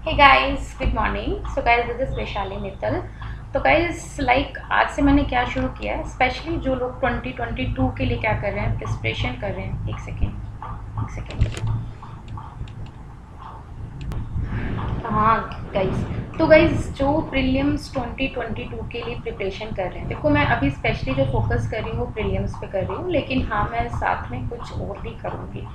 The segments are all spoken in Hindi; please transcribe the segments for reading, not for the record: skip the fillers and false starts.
Hey guys, good morning. So guys, this is Vaishali Mittal. तो गाइस, आज से मैंने क्या शुरू किया है, स्पेशली जो लोग 2022 के लिए क्या कर रहे हैं, प्रिपरेशन कर रहे हैं। एक सेकेंड। हाँ गाइस, तो गाइस जो प्रीलिम्स 2022 के लिए प्रिपरेशन कर रहे हैं, देखो मैं अभी स्पेशली जो फोकस कर रही हूँ वो प्रीलिम्स पे कर रही हूँ, लेकिन हाँ मैं साथ में कुछ और भी करूँगी।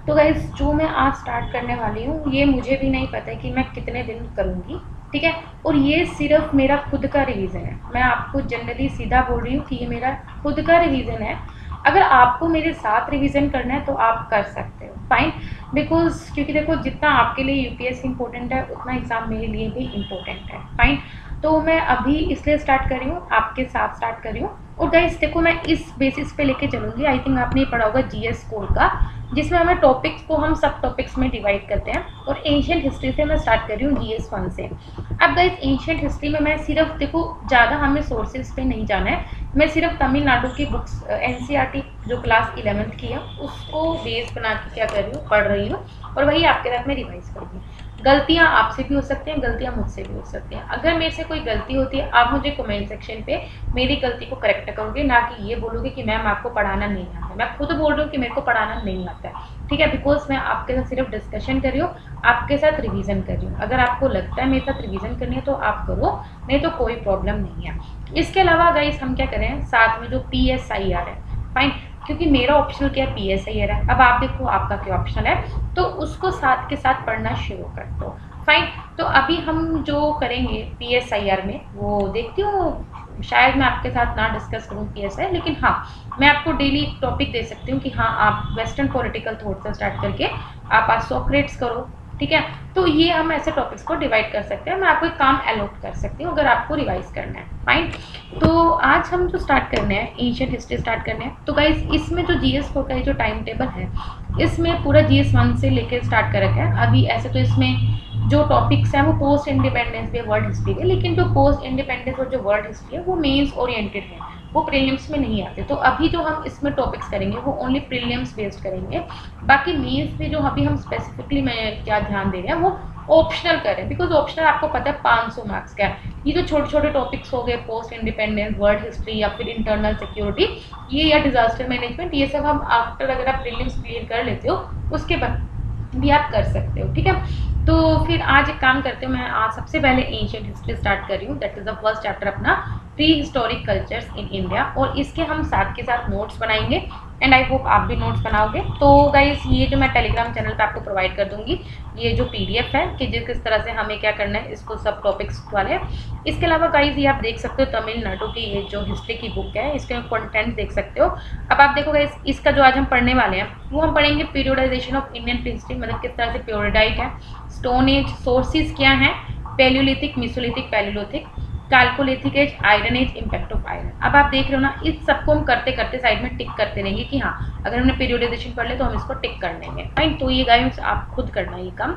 तो गाइस जो मैं आज स्टार्ट करने वाली हूँ, ये मुझे भी नहीं पता है कि मैं कितने दिन करूँगी, ठीक है। और ये सिर्फ मेरा खुद का रिवीजन है। मैं आपको जनरली सीधा बोल रही हूँ कि ये मेरा खुद का रिवीजन है। अगर आपको मेरे साथ रिवीजन करना है तो आप कर सकते हो, फाइन। बिकॉज क्योंकि देखो, जितना आपके लिए यूपीएससी इंपॉर्टेंट है उतना एग्ज़ाम मेरे लिए भी इम्पोर्टेंट है, फाइन। तो मैं अभी इसलिए स्टार्ट कर रही हूँ, आपके साथ स्टार्ट कर रही हूँ। और गाइस देखो, मैं इस बेसिस पे लेके चलूँगी। आई थिंक आपने पढ़ा होगा जीएस कोड का, जिसमें हमें टॉपिक्स को हम सब टॉपिक्स में डिवाइड करते हैं। और एंशियंट हिस्ट्री से मैं स्टार्ट कर रही हूँ, जीएस 1 से। अब गाइस एंशियंट हिस्ट्री में मैं सिर्फ, देखो ज़्यादा हमें सोर्सेज पे नहीं जाना है। मैं सिर्फ तमिलनाडु की बुक्स, एनसीईआरटी जो क्लास 11th की है उसको बेस बना के क्या कर रही हूँ, पढ़ रही हूँ। और वही आपके साथ में रिवाइज करूँगी। गलतियाँ आपसे भी हो सकती हैं, गलतियाँ मुझसे भी हो सकती हैं। अगर मेरे से कोई गलती होती है, आप मुझे कमेंट सेक्शन पे मेरी गलती को करेक्ट करोगे, ना कि ये बोलोगे कि मैम आपको पढ़ाना नहीं आता है। मैं खुद बोल रही हूँ कि मेरे को पढ़ाना नहीं आता है, ठीक है। बिकॉज मैं आपके साथ सिर्फ डिस्कशन कर रही हूँ, आपके साथ रिवीजन कर रही हूँ। अगर आपको लगता है मेरे साथ रिवीजन करनी है तो आप करो, नहीं तो कोई प्रॉब्लम नहीं है। इसके अलावा गाइस हम क्या करें, साथ में जो PSIR है, फाइन। क्योंकि मेरा ऑप्शनल क्या है, PSIR है। अब आप देखो आपका क्या ऑप्शनल है, तो उसको साथ के साथ पढ़ना शुरू कर दो, फाइन। तो अभी हम जो करेंगे PSIR में, वो देखती हूँ शायद मैं आपके साथ ना डिस्कस करूँ PSI, लेकिन हाँ मैं आपको डेली टॉपिक दे सकती हूँ कि हाँ आप वेस्टर्न पॉलिटिकल थॉट से स्टार्ट करके आप आज सोक्रेट्स करो, ठीक है। तो ये हम ऐसे टॉपिक्स को डिवाइड कर सकते हैं। मैं आपको एक काम अलॉट कर सकती हूँ अगर आपको रिवाइज करना है, फाइन। तो आज हम जो स्टार्ट करने हैं, एंशियंट हिस्ट्री स्टार्ट करने हैं। तो गाइस इसमें जो जीएस को का जो टाइम टेबल है, इसमें पूरा जीएस 1 से लेकर स्टार्ट कर रखा है। अभी ऐसे तो इसमें जो टॉपिक्स हैं वो पोस्ट इंडिपेंडेंस भी, वर्ल्ड हिस्ट्री है, लेकिन जो पोस्ट इंडिपेंडेंस और जो वर्ल्ड हिस्ट्री है वो मेंस ओरिएंटेड है, वो प्रीलिम्स में नहीं आते। तो अभी जो हम इसमें टॉपिक्स करेंगे वो ओनली प्रीलिम्स बेस्ड करेंगे। बाकी मेंस में जो अभी हम स्पेसिफिकली मैं क्या ध्यान दे रहे हैं वो ऑप्शनल करें, बिकॉज ऑप्शनल आपको पता है 500 मार्क्स का है। ये जो छोटे छोटे टॉपिक्स हो गए, पोस्ट इंडिपेंडेंस, वर्ल्ड हिस्ट्री या फिर इंटरनल सिक्योरिटी, ये या डिजास्टर मैनेजमेंट, ये सब हम आफ्टर अगर आप प्रीलिम्स क्लियर कर लेते हो उसके बाद भी आप कर सकते हो, ठीक है। तो फिर आज एक काम करते हो, मैं आज सबसे पहले एंशियंट हिस्ट्री स्टार्ट कर रही हूँ। That is the first chapter अपना, prehistoric cultures in India. और इसके हम साथ के साथ नोट्स बनाएंगे, एंड आई होप आप भी नोट्स बनाओगे। तो गाइस ये जो मैं टेलीग्राम चैनल पे आपको प्रोवाइड कर दूंगी, ये जो PDF है कि किस तरह से हमें क्या करना है, इसको सब टॉपिक्स वाले। इसके अलावा गाइस ये आप देख सकते हो तमिलनाडु की ये जो हिस्ट्री की बुक है, इसके कंटेंट देख सकते हो। अब आप देखो गाइस, इसका जो आज हम पढ़ने वाले हैं वो हम पढ़ेंगे पीरियोडाइजेशन ऑफ इंडियन हिस्ट्री, मतलब किस तरह से पीरियोडाइक है, स्टोन एज, सोर्सेज क्या है, palaeolithic, mesolithic, palaeolithic, chalcolithic age, iron age, impact of iron. अब आप देख रहे हो ना, इस सबको हम करते करते साइड में टिक करते रहेंगे कि हाँ अगर हमने पीरियोडाइजेशन पढ़ ले तो हम इसको टिक कर लेंगे, फाइन। तो ये गाइस आप खुद करना ये काम।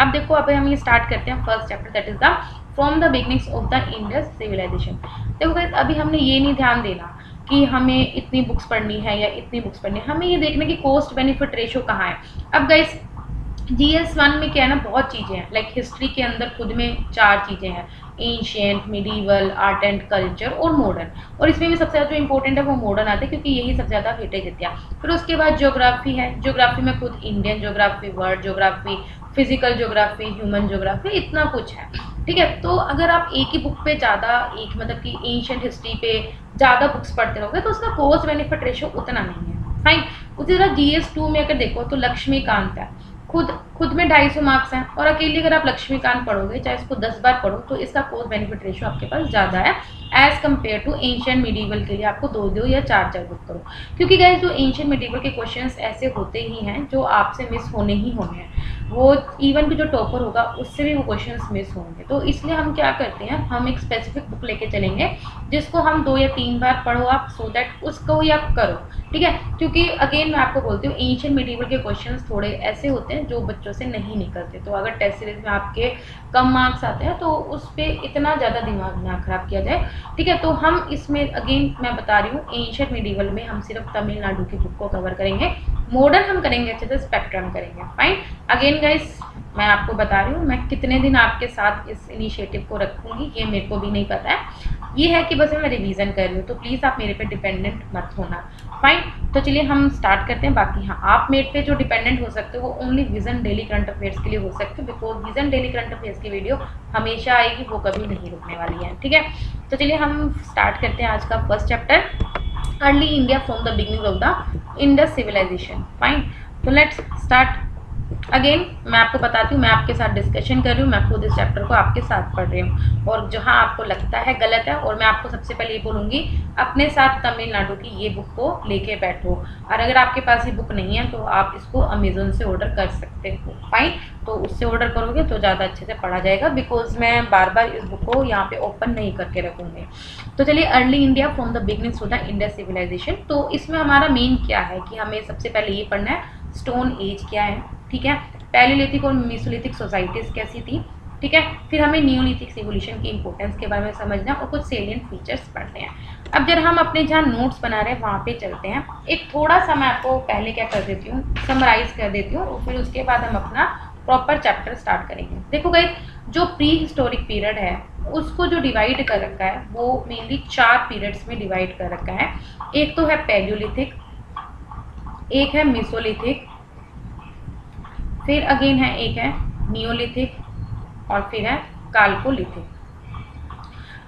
अब देखो, अब हम ये स्टार्ट करते हैं first chapter, that is the from the beginnings of the Indus civilisation. देखो गाइस, अभी हमने ये नहीं ध्यान देना कि हमें इतनी बुक्स पढ़नी है या इतनी बुक्स पढ़नी है, हमें ये देखना कि कॉस्ट बेनिफिट रेशो कहाँ है। अब गाइस GS1 में क्या है ना, बहुत चीज़ें हैं। लाइक हिस्ट्री के अंदर खुद में 4 चीज़ें हैं, ancient, medieval, art and culture और मॉडर्न। और इसमें भी सबसे ज़्यादा जो इंपॉर्टेंट है वो मॉडर्न आता है, क्योंकि यही सबसे ज़्यादा वेटेज देती है। फिर उसके बाद ज्योग्राफी है, ज्योग्राफी में खुद Indian geography, world geography, physical geography, human geography, इतना कुछ है, ठीक है। तो अगर आप एक ही बुक पे ज़्यादा, एक मतलब कि एंशियंट हिस्ट्री पे ज़्यादा बुक्स पढ़ते रहोगे तो उसका कॉस्ट बेनिफिट रेशो उतना नहीं है, फाइन। उसी तरह GS2 में अगर देखो तो लक्ष्मीकांत है, खुद में 250 मार्क्स हैं। और अकेले अगर आप लक्ष्मीकांत पढ़ोगे, चाहे इसको 10 बार पढ़ो, तो इसका कॉस्ट बेनिफिट रेशियो आपके पास ज़्यादा है as compare to ancient medieval के लिए आपको 2 या 4 बुक करो। क्योंकि गाइस जो एंशियंट मिडीवल के क्वेश्चंस ऐसे होते ही हैं जो आपसे मिस होने ही होने हैं, वो इवन भी जो टॉपर होगा उससे भी वो क्वेश्चंस मिस होंगे। तो इसलिए हम क्या करते हैं, हम एक स्पेसिफिक बुक लेके चलेंगे जिसको हम 2 या 3 बार पढ़ो आप, सो दैट उसको ही आप करो, ठीक है। क्योंकि अगेन मैं आपको बोलती हूँ, एंशियंट मिडीवल के क्वेश्चंस थोड़े ऐसे होते हैं जो बच्चों से नहीं निकलते। तो अगर टेस्ट सीरीज में आपके कम मार्क्स आते हैं तो उस पर इतना ज़्यादा दिमाग ना खराब किया जाए, ठीक है। तो हम इसमें अगेन मैं बता रही हूँ, एंशियंट मिडीवल में हम सिर्फ तमिलनाडु की बुक को कवर करेंगे, मॉडर्न हम करेंगे अच्छे से, स्पेक्ट्रम करेंगे, फाइन। अगेन गाइस मैं आपको बता रही हूँ, मैं कितने दिन आपके साथ इस इनिशिएटिव को रखूँगी ये मेरे को भी नहीं पता है। ये है कि बस मैं रिवीजन कर रही हूँ, तो प्लीज़ आप मेरे पे डिपेंडेंट मत होना। फाइन, तो चलिए हम स्टार्ट करते हैं। बाकी हाँ, आप मेरे पे जो डिपेंडेंट हो सकते हो वो only vision daily current affairs के लिए हो सकते हो, because vision daily current affairs की वीडियो हमेशा आएगी, वो कभी नहीं रुकने वाली है। ठीक है, तो चलिए हम स्टार्ट करते हैं आज का first chapter, early India from the beginning of the Indus civilisation. Fine, तो लेट्स स्टार्ट। अगेन मैं आपको बताती हूँ, मैं आपके साथ डिस्कशन कर रही हूँ, मैं खुद इस चैप्टर को आपके साथ पढ़ रही हूँ, और जहाँ आपको लगता है गलत है, और मैं आपको सबसे पहले ये बोलूँगी अपने साथ तमिलनाडु की ये बुक को लेके बैठो, और अगर आपके पास ये बुक नहीं है तो आप इसको अमेज़ोन से ऑर्डर कर सकते हो। फाइन, तो उससे ऑर्डर करोगे तो ज़्यादा अच्छे से पढ़ा जाएगा, बिकॉज मैं बार बार इस बुक को यहाँ पे ओपन नहीं करके रखूँगी। तो चलिए, early India from the beginning to the Indus civilisation. तो इसमें हमारा मेन क्या है कि हमें सबसे पहले ये पढ़ना है स्टोन एज क्या है, ठीक है, पैलियोलिथिक और मेसोलिथिक सोसाइटीज़ कैसी थी, ठीक है, फिर हमें नियोलिथिक सिविलाइजेशन की इंपॉर्टेंस के बारे में समझना है और कुछ सेलिएंट फीचर्स पढ़ने हैं। अब जब हम अपने जहाँ नोट्स बना रहे हैं वहाँ पे चलते हैं। एक थोड़ा सा मैं आपको पहले क्या कर देती हूँ, समराइज कर देती हूँ, और फिर उसके बाद हम अपना प्रॉपर चैप्टर स्टार्ट करेंगे। देखो गाइस, जो प्री हिस्टोरिक पीरियड है उसको जो डिवाइड कर रखा है वो मेनली 4 पीरियड्स में डिवाइड कर रखा है। एक तो है पैलियोलिथिक, एक है मेसोलिथिक, फिर अगेन है एक है नियोलिथिक, और फिर है काल्कोलिथिक।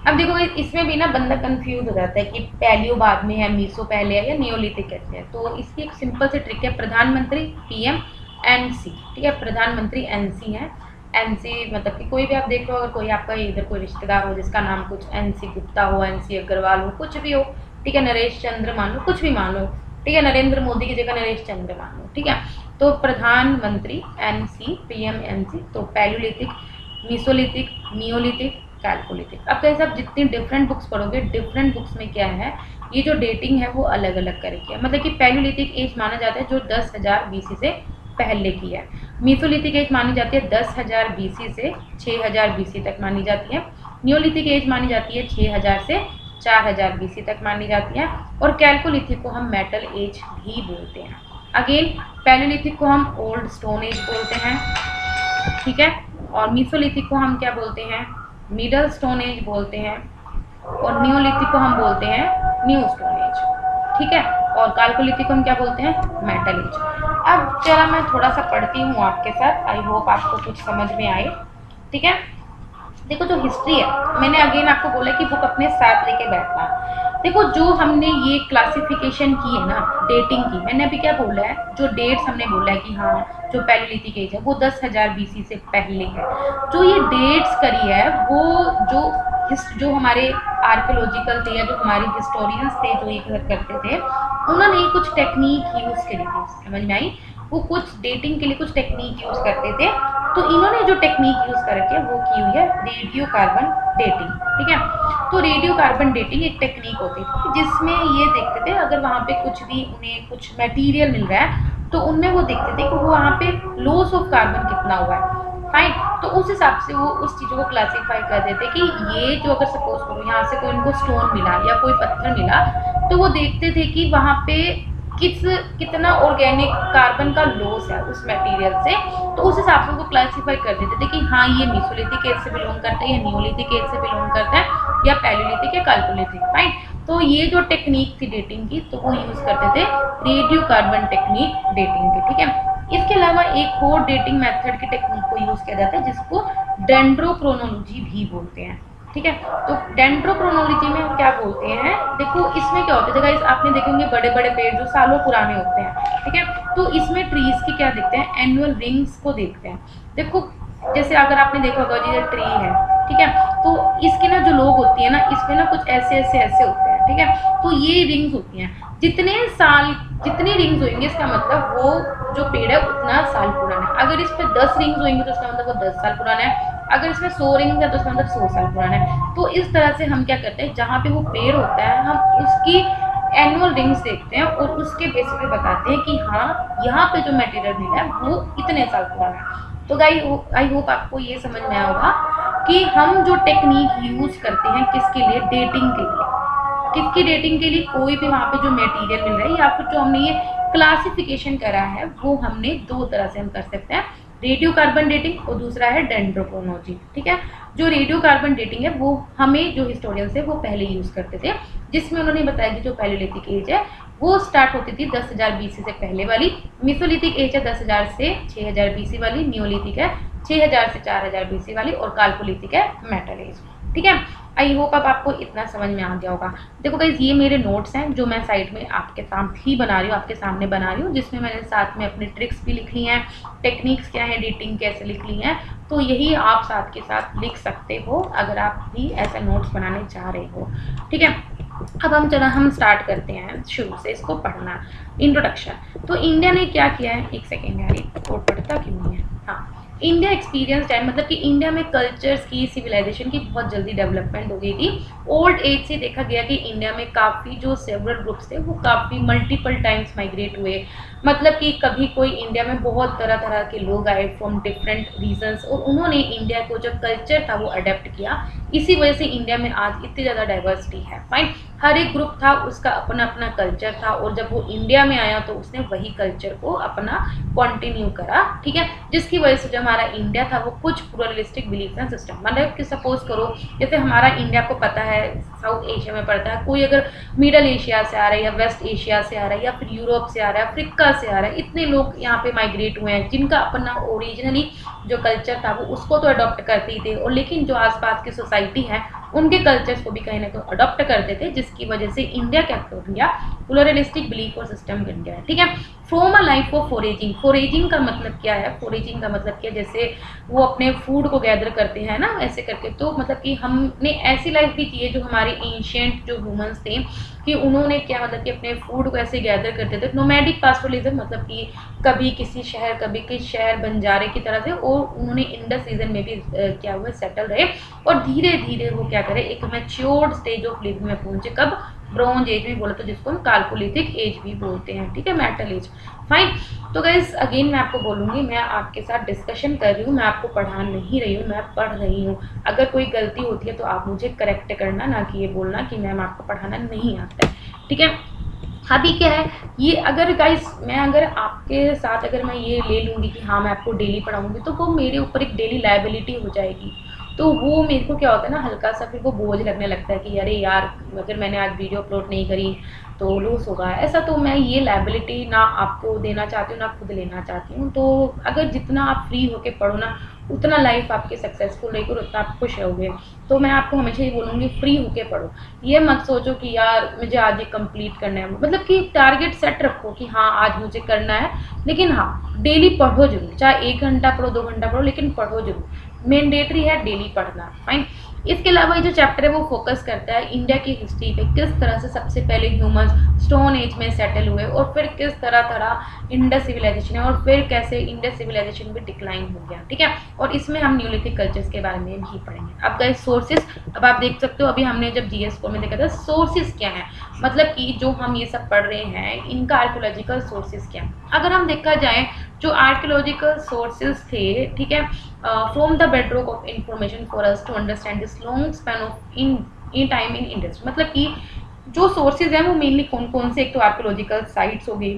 अब देखो इसमें भी ना बंदा कंफ्यूज हो जाता है कि पैलियो बाद में है, मीसो पहले है, या नियोलिथिक कैसे है। तो इसकी एक सिंपल से ट्रिक है, प्रधानमंत्री PM NC, ठीक है, प्रधानमंत्री NC है। NC मतलब कि कोई भी आप देख लो, अगर कोई आपका इधर कोई रिश्तेदार हो जिसका नाम कुछ NC गुप्ता हो, NC अग्रवाल हो, कुछ भी हो, ठीक है, नरेश चंद्र मान लो, कुछ भी मान लो, ठीक है, नरेंद्र मोदी की जगह नरेश चंद्र मान लो, ठीक है। तो प्रधानमंत्री NC PM NC, तो पैलियोलिथिक, मीसोलिथिक, नियोलिथिक, कैल्कोलिथिक। अब कैसे आप जितनी डिफरेंट बुक्स पढ़ोगे, डिफरेंट बुक्स में क्या है, ये जो डेटिंग है वो अलग अलग करके है। मतलब कि पैलियोलिथिक एज माना जाता है जो 10,000 BC से पहले की है, मीसोलिथिक एज मानी जाती है 10,000 BC से 6,000 BC तक मानी जाती है, नियोलिथिक एज मानी जाती है 6,000 से 4,000 BC तक मानी जाती है, और कैल्कोलिथिक को हम मेटल एज भी बोलते हैं। अगेन पैलियोलिथिक को हम ओल्ड स्टोन एज बोलते हैं, ठीक है, और मीसोलिथिक को हम क्या बोलते हैं, मिडल स्टोन एज बोलते हैं, और नियोलिथिक को हम बोलते हैं न्यू स्टोन एज, ठीक है, और काल्कोलिथिक को हम क्या बोलते हैं, मेटल एज। अब चला मैं थोड़ा सा पढ़ती हूँ आपके साथ, आई होप आपको कुछ समझ में आए, ठीक है। देखो जो हिस्ट्री है, मैंने अगेन आपको बोला कि बुक अपने साथ लेके बैठना। देखो जो हमने ये क्लासिफिकेशन की है ना डेटिंग की, मैंने अभी क्या बोला है, जो डेट्स हमने बोला है कि हाँ जो पैलियोलिथिक एज है वो 10,000 BC से पहले है। जो ये डेट्स करी है वो जो हमारे आर्कियोलॉजिकल थे या जो हमारे हिस्टोरियंस थे जो ये करते थे, उन्होंने कुछ टेक्निक यूज़ करी थी, समझ में आई, वो कुछ डेटिंग के लिए कुछ टेक्निक यूज़ करते थे। तो इन्होंने जो टेक्निक यूज़ करके वो की हुई है रेडियो कार्बन डेटिंग, ठीक है। तो रेडियो कार्बन डेटिंग एक टेक्निक होती थी जिसमें ये देखते थे अगर वहाँ पे कुछ भी उन्हें कुछ मटेरियल मिल रहा है तो उनमें वो देखते थे कि वो वहाँ पे लॉस ऑफ कार्बन कितना हुआ है। फाइन, तो उस हिसाब से वो उस चीज़ों को क्लासीफाई कर देते कि ये जो अगर सपोज करो यहाँ से कोई उनको स्टोन मिला या कोई पत्थर मिला, तो वो देखते थे कि वहाँ पे कितना ऑर्गेनिक कार्बन का लॉस है उस मटेरियल से, तो उस हिसाब से उनको क्लासीफाई कर देते थे कि हाँ ये मेसोलिथिक एज से बिलोंग करता है, या नियोलिथिक एज से बिलोंग करता है, या पैलियोलिथिक या काल्कोलिथिक। फाइन, तो ये जो टेक्निक थी डेटिंग की, तो वो यूज़ करते थे रेडियो कार्बन टेक्निक डेटिंग की, ठीक है। इसके अलावा एक और डेटिंग मेथड की टेक्निक को यूज़ किया जाता है जिसको डेंड्रोक्रोनोलॉजी भी बोलते हैं, ठीक है। तो डेंड्रोक्रोनोलॉजी में हम क्या बोलते हैं, देखो इसमें क्या होता है, जगह आपने देखे होंगे बड़े बड़े पेड़ जो सालों पुराने होते हैं, ठीक है। तो इसमें ट्रीज की क्या देखते हैं, एनुअल रिंग्स को देखते हैं। देखो जैसे अगर आपने देखा होगा ये ट्री है, ठीक है, तो इसके ना जो लोग होती है ना, इसमें ना कुछ ऐसे होते हैं, ठीक है। तो ये रिंग्स होती हैं, जितने रिंग्स होंगे इसका मतलब वो जो पेड़ है उतना साल पुराना है। अगर इस पे 10 रिंग्स होंगे तो इसका मतलब वो 10 साल पुराना है, अगर इसमें 100 रिंग्स है तो इसका मतलब 100 साल पुराना है। तो इस तरह से हम क्या करते हैं, जहाँ पे वो पेड़ होता है हम उसकी एनुअल रिंग्स देखते हैं और उसके बेसिस पे बताते हैं कि हाँ यहाँ पे जो मटेरियल मिला है वो इतने साल पुराना है। तो आई होप आपको ये समझ में आया होगा कि हम जो टेक्निक यूज करते हैं किसके लिए, डेटिंग के लिए, किसकी डेटिंग के लिए, कोई भी वहाँ पे जो मटेरियल मिल रहा है या फिर जो हमने ये क्लासिफिकेशन करा है वो हमने 2 तरह से हम कर सकते हैं। रेडियो कार्बन डेटिंग और दूसरा है डेंड्रोक्रोनोलॉजी। ठीक है, जो रेडियो कार्बन डेटिंग है वो हमें जो हिस्टोरियंस है वो पहले यूज़ करते थे, जिसमें उन्होंने बताया कि जो पैलियोलिथिक एज है वो स्टार्ट होती थी 10,000 बीसी से पहले वाली, मेसोलिथिक एज है 10,000 से 6,000 बीसी वाली, नियोलिथिक है 6,000 से 4,000 बीसी वाली और काल्कोलिथिक है मेटल एज। ठीक है, आई होप अब आपको इतना समझ में आ गया होगा। देखो गाइज, ये मेरे नोट्स हैं जो मैं साइड में आपके साथ ही बना रही हूँ, आपके सामने बना रही हूँ, जिसमें मैंने साथ में अपनी ट्रिक्स भी लिख ली हैं, टेक्निक्स क्या है, एडिटिंग कैसे लिख ली हैं, तो यही आप साथ के साथ लिख सकते हो अगर आप भी ऐसा नोट्स बनाने चाह रहे हो। ठीक है, अब हम स्टार्ट करते हैं शुरू से इसको पढ़ना। इंट्रोडक्शन। तो इंडिया ने क्या किया है, एक सेकेंड यार, कोड पढ़ता क्यों नहीं है। हाँ, इंडिया एक्सपीरियंस है, मतलब कि इंडिया में कल्चर्स की, सिविलाइजेशन की बहुत जल्दी डेवलपमेंट हो गई थी। ओल्ड एज से देखा गया कि इंडिया में काफ़ी जो सेवरल ग्रुप्स थे वो काफ़ी मल्टीपल टाइम्स माइग्रेट हुए, मतलब कि कभी कोई इंडिया में बहुत तरह तरह के लोग आए फ्रॉम डिफरेंट रीजन्स, और उन्होंने इंडिया को जो कल्चर था वो अडेप्ट किया। इसी वजह से इंडिया में आज इतनी ज़्यादा डाइवर्सिटी है। फाइन, हर एक ग्रुप था उसका अपना अपना कल्चर था, और जब वो इंडिया में आया तो उसने वही कल्चर को अपना कंटिन्यू करा। ठीक है, जिसकी वजह से जो हमारा इंडिया था वो कुछ प्लुरलिस्टिक बिलीफ एंड सिस्टम, मतलब कि सपोज करो जैसे हमारा इंडिया को पता है साउथ एशिया में पड़ता है, कोई अगर मिडल एशिया से आ रहा है या वेस्ट एशिया से आ रहा है या फिर यूरोप से आ रहा है, अफ्रीका से आ रहा है, इतने लोग यहाँ पे माइग्रेट हुए हैं जिनका अपना ओरिजिनली जो कल्चर था वो उसको तो अडॉप्ट करते ही थे, और लेकिन जो आसपास की सोसाइटी है उनके कल्चर्स को भी कहीं ना कहीं अडॉप्ट करते थे, जिसकी वजह से इंडिया क्या बन गया, प्लुरलिस्टिक बिलीफ और सिस्टम बन गया। ठीक है, from a life of foraging. Foraging का मतलब क्या है, फोरेजिंग का मतलब क्या, जैसे वो अपने फूड को गैदर करते हैं ना, ऐसे करके, तो मतलब कि हमने ऐसी लाइफ भी जी है जो हमारे एंशिएंट जो ह्यूमंस थे कि उन्होंने क्या, मतलब कि अपने फूड को ऐसे गैदर करते थे। नोमैडिक पास्टोरलिज्म, मतलब कि कभी किसी शहर कभी किसी शहर बंजारे की तरह से, और उन्होंने इंडस रीजन में भी क्या हुआ, सेटल रहे, और धीरे धीरे वो क्या करे, एक मैच्योर्ड स्टेज ऑफ लिविंग में पहुंचे। कब, ब्रॉन्ज एज में बोला, तो जिसको हम काल्कोलिथिक एज भी बोलते हैं। ठीक है, मेटल एज। फाइन, तो गाइज अगेन मैं आपको बोलूँगी, मैं आपके साथ डिस्कशन कर रही हूँ, मैं आपको पढ़ा नहीं रही हूँ, मैं पढ़ रही हूँ। अगर कोई गलती होती है तो आप मुझे करेक्ट करना, ना कि ये बोलना कि मैम आपको पढ़ाना नहीं आता है। ठीक है, अभी क्या है ये, अगर गाइस मैं अगर आपके साथ अगर मैं ये ले लूँगी कि हाँ मैं आपको डेली पढ़ाऊँगी, तो वो मेरे ऊपर एक डेली लायबिलिटी हो जाएगी। तो वो मेरे को क्या होता है ना, हल्का सा फिर वो बोझ लगने लगता है कि अरे यार अगर मैंने आज वीडियो अपलोड नहीं करी तो लॉस होगा, ऐसा। तो मैं ये लायबिलिटी ना आपको देना चाहती हूँ ना खुद लेना चाहती हूँ। तो अगर जितना आप फ्री होके पढ़ो ना, उतना लाइफ आपकी सक्सेसफुल रहेगी और उतना आप खुश रहोगे। तो मैं आपको हमेशा ये बोलूँगी, फ्री होके पढ़ो। ये मत सोचो कि यार मुझे आज ये कंप्लीट करना है, मतलब कि टारगेट सेट रखो कि हाँ आज मुझे करना है, लेकिन हाँ डेली पढ़ो जरूर, चाहे 1 घंटा पढ़ो 2 घंटा पढ़ो, लेकिन पढ़ो जरूर, मैंडेटरी है डेली पढ़ना। फाइन, इसके अलावा ये जो चैप्टर है वो फोकस करता है इंडिया की हिस्ट्री पे, किस तरह से सबसे पहले ह्यूमंस स्टोन एज में सेटल हुए, और फिर किस तरह इंडस सिविलाइजेशन है, और फिर कैसे इंडस सिविलाइजेशन भी डिक्लाइन हो गया। ठीक है, और इसमें हम न्यूलिथिक कल्चर्स के बारे में भी पढ़ेंगे। अब गाइस सोर्सेज, अब आप देख सकते हो, अभी हमने जब जीएस को में देखा था सोर्सेज क्या है, मतलब कि जो हम ये सब पढ़ रहे हैं इनका आर्कियोलॉजिकल सोर्सेज क्या है। अगर हम देखा जाए जो आर्कियोलॉजिकल सोर्सेज थे, ठीक है, from the bedrock of information for us to understand this long span of in time in industry, मतलब कि जो सोर्सेज हैं वो मेनली कौन कौन से, एक तो आर्कियोलॉजिकल साइट्स हो गई,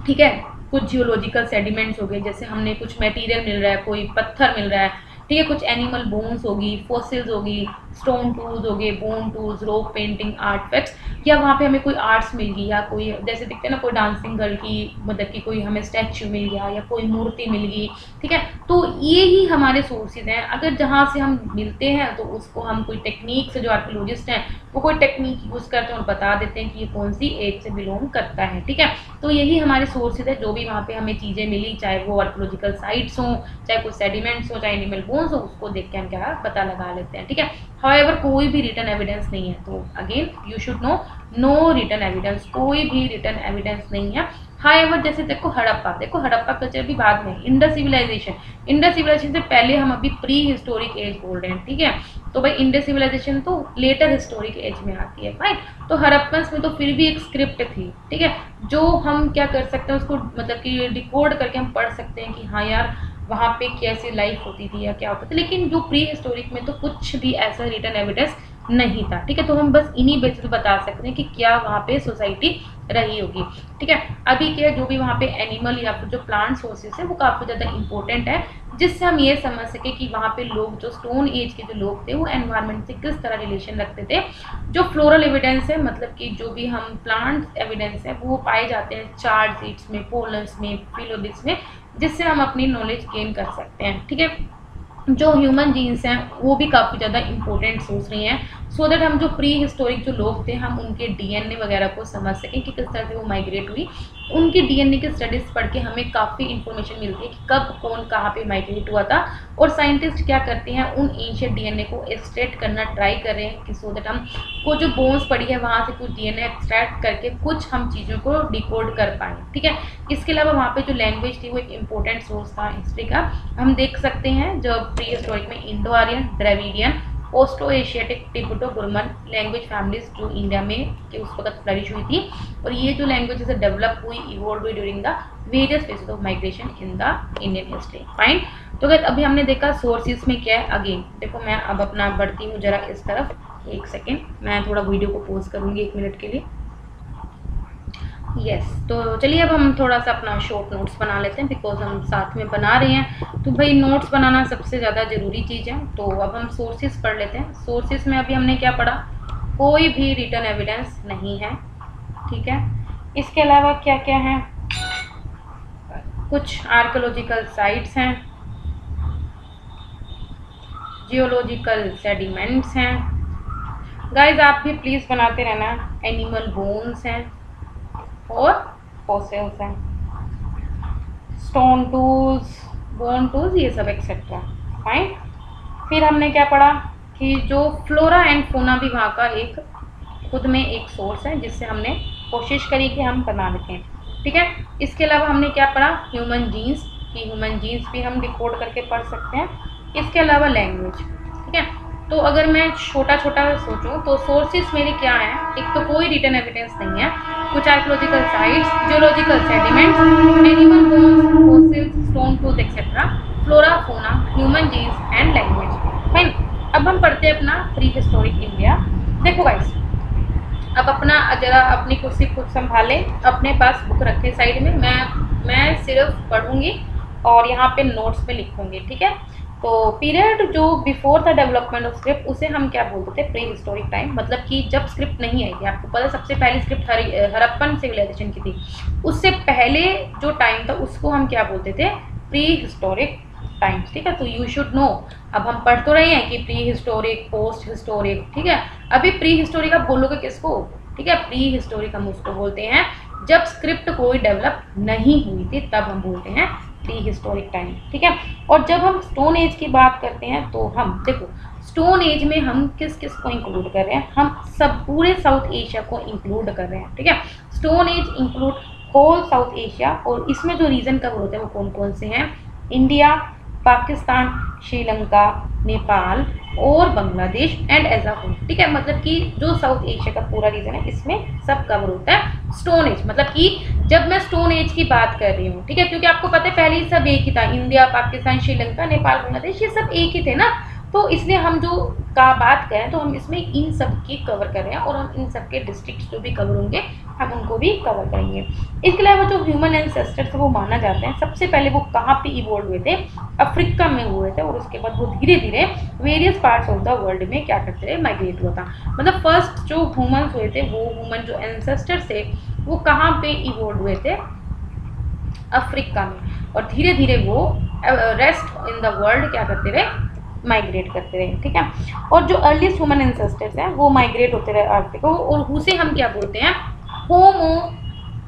ठीक है, कुछ जियोलॉजिकल सेडिमेंट्स हो गए, जैसे हमने कुछ मटेरियल मिल रहा है, कोई पत्थर मिल रहा है, ठीक है, कुछ एनिमल बोन्स होगी, फॉसिल्स होगी, स्टोन टूल्स हो गए, बोन टूल्स, रॉक पेंटिंग, आर्टफैक्ट्स, या वहाँ पे हमें कोई आर्ट्स मिल गई, या कोई जैसे दिखते हैं ना कोई डांसिंग गर्ल की, मतलब कि कोई हमें स्टैचू मिल गया या कोई मूर्ति मिल गई। ठीक है, तो ये ही हमारे सोर्सेज हैं। अगर जहाँ से हम मिलते हैं तो उसको हम कोई टेक्निक से, जो आर्कियोलॉजिस्ट हैं वो कोई टेक्निक यूज़ करते हैं और बता देते हैं कि ये कौन सी एज से बिलोंग करता है। ठीक है, तो यही हमारे सोर्सेज है, जो भी वहाँ पे हमें चीज़ें मिली, चाहे वो आर्कियोलॉजिकल साइट्स हों, चाहे कोई सेडिमेंट्स हो, चाहे एनिमल बोन्स हो, उसको देख के हम क्या पता लगा लेते हैं। ठीक है, हाउएवर कोई भी रिटन एविडेंस नहीं है, तो again you should know written evidence, कोई भी रिटन एविडेंस नहीं है। हाउएवर जैसे देखो हड़प्पा कल्चर भी बाद में, इंडस सिविलाइजेशन से पहले हम अभी प्री हिस्टोरिक एज बोल रहे हैं। ठीक है, तो भाई इंडस सिविलाइजेशन तो लेटर हिस्टोरिक एज में आती है। राइट, तो हड़प्पन्स में तो फिर भी एक स्क्रिप्ट थी, ठीक है, जो हम क्या कर सकते हैं उसको, मतलब कि डिकोड करके हम पढ़ सकते हैं कि हाँ यार वहाँ पे कैसी लाइफ होती थी या क्या होता था, लेकिन जो प्री हिस्टोरिक में तो कुछ भी ऐसा रिटर्न एविडेंस नहीं था। ठीक है, तो हम बस इन्हीं बेसिस पे बता सकते हैं कि क्या वहाँ पे सोसाइटी रही होगी। ठीक है, अभी क्या जो भी वहाँ पे एनिमल या फिर जो प्लांट सोर्सेज है वो काफ़ी ज़्यादा इंपॉर्टेंट है, जिससे हम ये समझ सके कि वहाँ पे लोग जो स्टोन एज के जो लोग थे वो एनवायरनमेंट से किस तरह रिलेशन रखते थे। जो फ्लोरल एविडेंस है, मतलब कि जो भी हम प्लांट एविडेंस है वो पाए जाते हैं चार्ट सीड्स में, पोलन्स में, फिलोबिट्स में, जिससे हम अपनी नॉलेज गेन कर सकते हैं। ठीक है, जो ह्यूमन जीन्स हैं वो भी काफ़ी ज़्यादा इंपॉर्टेंट सोच रही हैं, सो दैट हम जो प्री हिस्टोरिक जो लोग थे हम उनके डीएनए वगैरह को समझ सकें कि किस तरह से वो माइग्रेट हुई। उनकी डीएनए की स्टडीज़ पढ़ के हमें काफ़ी इंफॉर्मेशन मिलती है कि कब कौन कहाँ पे माइग्रेट हुआ था। और साइंटिस्ट क्या करते हैं, उन एंशिएंट डीएनए को एक्सट्रैक्ट करना ट्राई कर रहे हैं कि सो दैट हम को जो बोन्स पड़ी है वहाँ से कुछ डीएनए एक्सट्रैक्ट करके कुछ हम चीज़ों को डिकोड कर पाएँ। ठीक है, इसके अलावा वहाँ पे जो लैंग्वेज थी वो एक इम्पोर्टेंट सोर्स था हिस्ट्री का। हम देख सकते हैं जब प्री हिस्टोरिक में Indo Aryan, Dravidian, Austro Asiatic, Tibeto Burman language families जो इंडिया में के उस वक्त फ्लरिश हुई थी, और ये जो लैंग्वेजेस डेवलप हुई, इवॉल्व हुई during the various phases of migration in the Indian history. Fine, तो अगर अभी हमने देखा सोर्सेज में क्या है। अगेन देखो मैं अब अपना बढ़ती हूँ जरा इस तरफ, एक सेकेंड मैं थोड़ा वीडियो को पॉज करूँगी 1 मिनट के लिए। यस, तो चलिए अब हम थोड़ा सा अपना शॉर्ट नोट्स बना लेते हैं, बिकॉज हम साथ में बना रहे हैं तो भाई नोट्स बनाना सबसे ज़्यादा ज़रूरी चीज़ है। तो अब हम सोर्सेज पढ़ लेते हैं। सोर्सेज में अभी हमने क्या पढ़ा, कोई भी रिटर्न एविडेंस नहीं है। ठीक है, इसके अलावा क्या क्या है, कुछ आर्कियोलॉजिकल साइट्स हैं, जियोलॉजिकल सेडिमेंट्स हैं। गाइज आप भी प्लीज़ बनाते रहना। एनिमल बोन्स हैं और फॉसिल्स हैं, स्टोन टूल्स, बोन टूल्स, ये सब एक्सेट्रा। फाइन, फिर हमने क्या पढ़ा कि जो फ्लोरा एंड फोना भी वहाँ का एक खुद में एक सोर्स है, जिससे हमने कोशिश करी कि हम बना लेते हैं। ठीक है, इसके अलावा हमने क्या पढ़ा, ह्यूमन जीन्स, कि ह्यूमन जीन्स भी हम डिकोड करके पढ़ सकते हैं। इसके अलावा लैंग्वेज। ठीक है, तो अगर मैं छोटा छोटा सोचूं तो सोर्सेज मेरे क्या हैं, एक तो कोई रिटर्न एविडेंस नहीं है, कुछ archaeological sites, geological sediments, animal bones, fossils, stone tools etcetera, flora, fauna, human genes and language. Fine, अब हम पढ़ते हैं अपना प्री हिस्टोरिक इंडिया। देखो गाइस, अब अपना जरा अपनी कुर्सी खुद संभालें, अपने पास बुक रखें साइड में, मैं सिर्फ पढ़ूंगी और यहाँ पे नोट्स में लिखूंगी। ठीक है, तो पीरियड जो before the development of script उसे हम क्या बोलते थे, प्री हिस्टोरिक टाइम, मतलब कि जब स्क्रिप्ट नहीं आई थी। आपको पता है सबसे पहली स्क्रिप्ट हड़प्पन सिविलाइजेशन की थी, उससे पहले जो टाइम था उसको हम क्या बोलते थे, प्री हिस्टोरिक टाइम्स। ठीक है, तो यू शुड नो। अब हम पढ़ तो रहे हैं कि प्री हिस्टोरिक, पोस्ट हिस्टोरिक। ठीक है, अभी प्री हिस्टोरिक आप बोलोगे किसको, ठीक है, प्री हिस्टोरिक हम उसको बोलते हैं जब स्क्रिप्ट कोई डेवलप नहीं हुई थी, तब हम बोलते हैं प्री हिस्टोरिक टाइम। ठीक है, और जब हम स्टोन एज की बात करते हैं तो हम देखो स्टोन एज में हम किस किस को इंक्लूड कर रहे हैं, हम सब पूरे साउथ एशिया को इंक्लूड कर रहे हैं। ठीक है, stone age include whole South Asia, और इसमें जो रीजन कवर होते हैं वो कौन कौन से हैं, इंडिया, पाकिस्तान, श्रीलंका, नेपाल और Bangladesh and as a whole. ठीक है, मतलब कि जो साउथ एशिया का पूरा रीजन है इसमें सब कवर होता है स्टोन एज। मतलब कि जब मैं स्टोन एज की बात कर रही हूँ, ठीक है, क्योंकि आपको पता है पहले ही सब एक ही था, इंडिया, पाकिस्तान, श्रीलंका, नेपाल, बांग्लादेश, ये सब एक ही थे ना, तो इसलिए हम जो का बात करें तो हम इसमें इन सब की कवर कर रहे हैं, और हम इन सब के डिस्ट्रिक्ट्स जो भी कवर होंगे हम उनको भी कवर करेंगे। इसके अलावा जो ह्यूमन एंसेस्टर्स वो माना जाते हैं, सबसे पहले वो कहाँ पे इवॉल्व हुए थे, अफ्रीका में हुए थे, और उसके बाद वो धीरे धीरे various parts of the world में क्या करते रहे, माइग्रेट हुआ था। मतलब फर्स्ट जो ह्यूमन्स हुए थे, वो ह्यूमन जो एंसेस्टर्स थे वो कहाँ पे इवॉल्व हुए थे, अफ्रीका में, और धीरे धीरे वो रेस्ट इन द वर्ल्ड क्या करते रहे, माइग्रेट करते रहे। ठीक है, और जो अर्लीस्ट ह्यूमन एंसेस्टर्स हैं वो माइग्रेट होते रहे अफ्रीका, और उसे हम क्या बोलते हैं, होमो,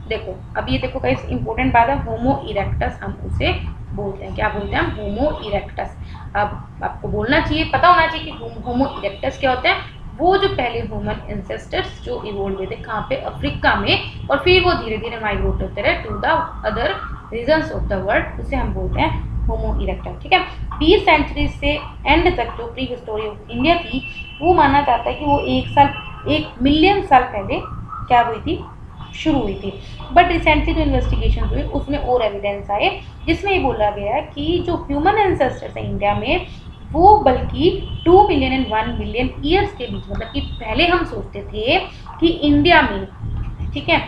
देखो अब ये देखो गाइस इंपॉर्टेंट बात है, होमो इरेक्टस हम उसे बोलते हैं, क्या बोलते हैं हम, होमो इरेक्टस। अब आपको बोलना चाहिए, पता होना चाहिए कि होमो इरेक्टस क्या होता है, वो जो पहले ह्यूमन एंसेस्टर्स जो इवॉल्व हुए थे कहाँ पे, अफ्रीका में, और फिर वो धीरे धीरे माइग्रेट होते रहे to the other regions of the world, उसे हम बोलते हैं होमो इरेक्टस। ठीक है, 20 सेंचुरी से एंड तक जो प्री हिस्टोरी ऑफ इंडिया थी वो माना जाता है कि वो 1 मिलियन साल पहले क्या हुई थी, शुरू हुई थी। बट रिसेंटली जो इन्वेस्टिगेशन हुई उसमें और एविडेंस आए जिसमें ये बोला गया है कि जो ह्यूमन एंसेस्टर्स है इंडिया में वो बल्कि 2 मिलियन एंड 1 मिलियन ईयर्स के बीच, मतलब कि पहले हम सोचते थे कि इंडिया में, ठीक है,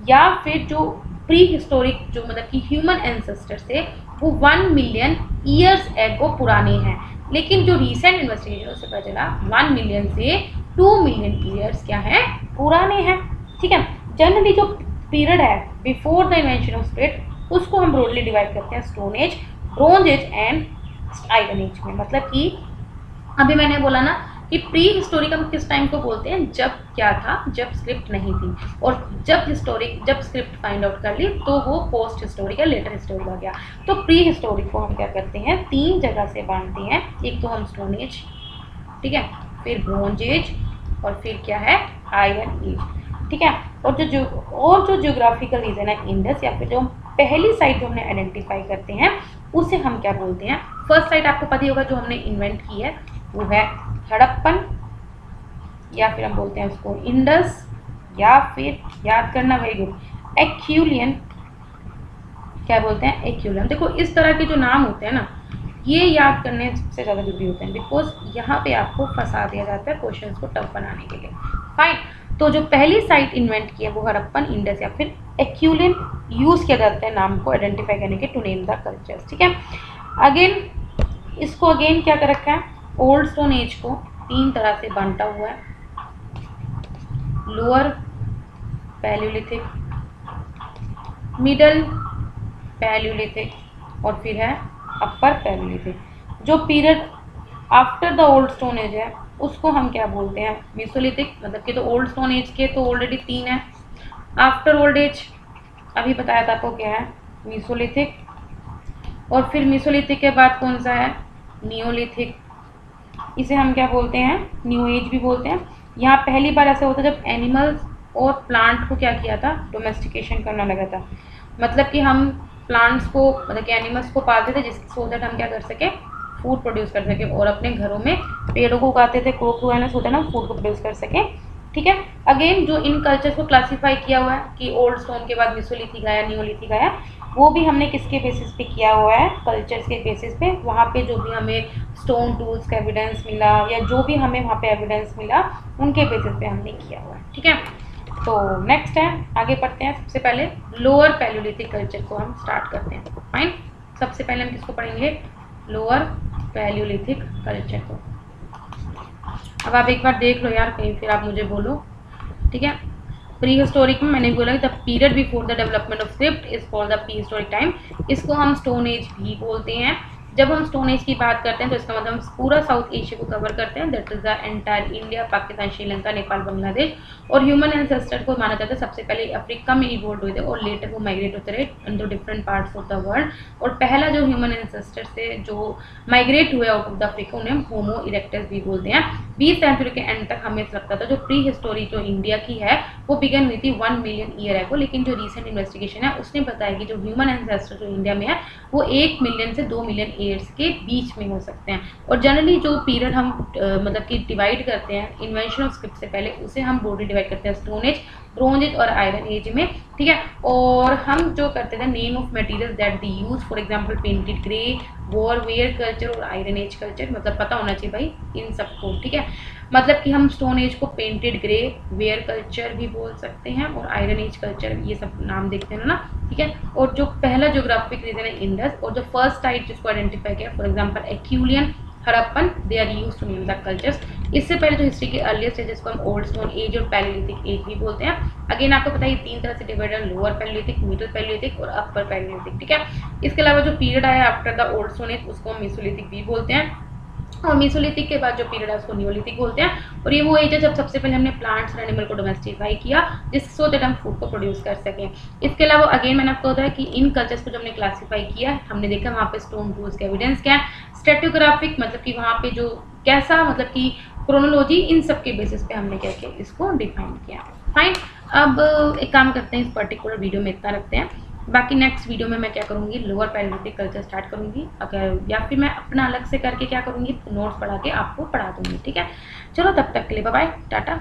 या फिर जो प्री हिस्टोरिक जो मतलब कि ह्यूमन एंसेस्टर्स थे वो 1 मिलियन ईयर्स एगो पुराने हैं, लेकिन जो रिसेंट इन्वेस्टिगेशन उससे पता चला 1 मिलियन से 2 मिलियन ईयर्स क्या है, पुराने हैं। ठीक है, जनरली जो पीरियड है before the invention of script उसको हम ब्रॉडली डिवाइड करते हैं stone age, bronze age and iron age में। मतलब कि अभी मैंने बोला ना कि प्री हिस्टोरिक हम किस टाइम को बोलते हैं, जब क्या था, जब स्क्रिप्ट नहीं थी, और जब स्क्रिप्ट फाइंड आउट कर ली तो वो पोस्ट हिस्टोरिक या लेटर हिस्टोरिक आ गया। तो प्री हिस्टोरिक को हम क्या करते हैं, 3 जगह से बांटते हैं। एक तो हम स्टोन एज, ठीक है, फिर ब्रोंज एज, और फिर क्या है, आयरन एज। ठीक है, और जो ज्योग्राफिकल रीजन है इंडस, या फिर जो पहली साइट जो हमने आइडेंटिफाई करते हैं उसे हम क्या बोलते हैं। फर्स्ट साइट आपको पता ही होगा जो हमने इन्वेंट की है वो है हड़प्पन, या फिर हम बोलते हैं उसको इंडस, या फिर याद करना, वेरी गुड, एक्यूलियन। क्या बोलते हैं, एक्यूलियन। देखो इस तरह के जो नाम होते हैं ना ये याद करने से ज़्यादा जरूरी होते हैं, बिकॉज यहाँ पे आपको फंसा दिया जाता है क्वेश्चन को टफ बनाने के लिए। फाइन, तो जो पहली साइट इन्वेंट की है वो हड़प्पन, इंडस या फिर एक्यूलियन यूज़ किया जाता है नाम को आइडेंटिफाई करने के, टू नेम द कल्चर्स। ठीक है, अगेन इसको अगेन क्या कर रखा है, ओल्ड स्टोन एज को 3 तरह से बांटा हुआ है, लोअर पैलियोलिथिक, मिडल पैलियोलिथिक, और फिर है अपर पैलियोलिथिक। जो period after the old stone as है उसको हम क्या बोलते हैं, मेसोलिथिक। मतलब कि तो ओल्ड स्टोन एज के तो ऑलरेडी 3 है, आफ्टर ओल्ड एज अभी बताया था आपको क्या है, मेसोलिथिक, और फिर मेसोलिथिक के बाद कौन सा है, नियोलिथिक। इसे हम क्या बोलते हैं, न्यू एज भी बोलते हैं। यहाँ पहली बार ऐसा होता है जब एनिमल्स और प्लांट को क्या किया था, डोमेस्टिकेशन करना लगा था। मतलब कि हम प्लांट्स को, मतलब कि एनिमल्स को पालते थे जिससे सो दैट हम क्या कर सके, फूड प्रोड्यूस कर सके, और अपने घरों में पेड़ों को उगाते थे, क्रॉप उगाना होता है ना, फूड को प्रोड्यूस कर सके। ठीक है, अगेन जो इन कल्चर्स को क्लासीफाई किया हुआ है कि ओल्ड स्टोन के बाद मेसोलिथिक आया, नियोलिथिक आया, वो भी हमने किसके बेसिस पे किया हुआ है, कल्चर्स के बेसिस पे। वहाँ पे जो भी हमें स्टोन टूल्स का एविडेंस मिला या जो भी हमें वहाँ पे एविडेंस मिला उनके बेसिस पे हमने किया हुआ है। ठीक है, तो नेक्स्ट है, आगे पढ़ते हैं। सबसे पहले लोअर पैलियोलिथिक कल्चर को हम स्टार्ट करते हैं। फाइन, सबसे पहले हम किसको पढ़ेंगे, लोअर पैलियोलिथिक कल्चर को। अब आप एक बार देख लो यार कहीं, फिर आप मुझे बोलो। ठीक है, प्री हिस्टोरिक में मैंने बोला the period before the development of script is called the pre historic time. इसको हम स्टोन एज भी बोलते हैं। जब हम स्टोन एज की बात करते हैं तो इसका मतलब हम पूरा साउथ एशिया को कवर करते हैं, that is the entire India, Pakistan, Sri Lanka, Nepal, Bangladesh. और ह्यूमन एंसेस्टर को माना जाता है सबसे पहले अफ्रीका में इवॉल्व हुए थे और लेटर वो माइग्रेट होते रहे in the different parts of the world. और पहला जो ह्यूमन एंसेस्टर से जो माइग्रेट हुए आउट ऑफ द अफ्रीका उन्हें होमो इरेक्टस भी बोलते हैं। 20 सेंचुरी के एंड तक हमें लगता था जो प्री हिस्टोरी जो इंडिया की है वो बिगन हुई थी 1 मिलियन ईयर एगो, लेकिन जो रिसेंट इन्वेस्टिगेशन है उसने बताया कि जो ह्यूमन एंसेस्टर जो इंडिया में है वो 1 मिलियन से 2 मिलियन ईयर्स के बीच में हो सकते हैं। और जनरली जो पीरियड हम मतलब कि डिवाइड करते हैं इन्वेंशन ऑफ स्क्रिप्ट से पहले, उसे हम ब्रॉडली डिवाइड करते हैं स्टोन एज, ब्रोंज एज और आयरन एज में। ठीक है, और हम जो करते थे name of material that they use, for example painted grey, war ware culture और आयरन एज कल्चर, मतलब पता होना चाहिए भाई इन सबको। ठीक है, मतलब कि हम स्टोन एज को पेंटेड ग्रे वेयर कल्चर भी बोल सकते हैं और आयरन एज कल्चर, ये सब नाम देखते हैं ना। ठीक है, और जो पहला ज्योग्राफिक रीजन है इंडस, और जो फर्स्ट साइट जिसको आइडेंटिफाई किया for example Acheulian, Harappan, they are used to name the cultures. इससे पहले जो हिस्ट्री के अर्लियर स्टेजेस को हम ओल्ड स्टोन एज और पैलियोलिथिक एज भी बोलते हैं। अगेन आपको पता है 3 तरह से divided, lower Palaeolithic, middle Palaeolithic और अपर पैलियोलिथिक। ठीक है, इसके अलावा जो पीरियड आया after the old stone as उसको हम मेसोलिथिक भी बोलते हैं, और मेसोलिथिक के बाद जो पीरियड है उसको नियोलिथिक बोलते हैं। और ये वो एज है जब सबसे पहले हमने प्लांट्स और एनिमल को डोमेस्टिफाई किया जिस सो दैट हम फूड को प्रोड्यूस कर सकें। इसके अलावा अगेन मैंने आपको बताया कि इन कल्चर्स को जब हमने क्लासीफाई किया हमने देखा वहाँ पे स्टोन टूल्स के एविडेंस क्या है, स्ट्रेटियोग्राफिक मतलब कि वहाँ पे जो कैसा, मतलब कि क्रोनोलॉजी, इन सब के बेसिस पे हमने क्या किया, इसको डिफाइन किया। फाइन, अब एक काम करते हैं, इस पर्टिकुलर वीडियो में इतना रखते हैं। बाकी नेक्स्ट वीडियो में मैं क्या करूँगी, लोअर पैलियोलिथिक कल्चर स्टार्ट करूँगी, अगर या फिर मैं अपना अलग से करके क्या करूँगी, नोट्स पढ़ा के आपको पढ़ा दूँगी। ठीक है, चलो तब तक के लिए बाय बाय, टाटा।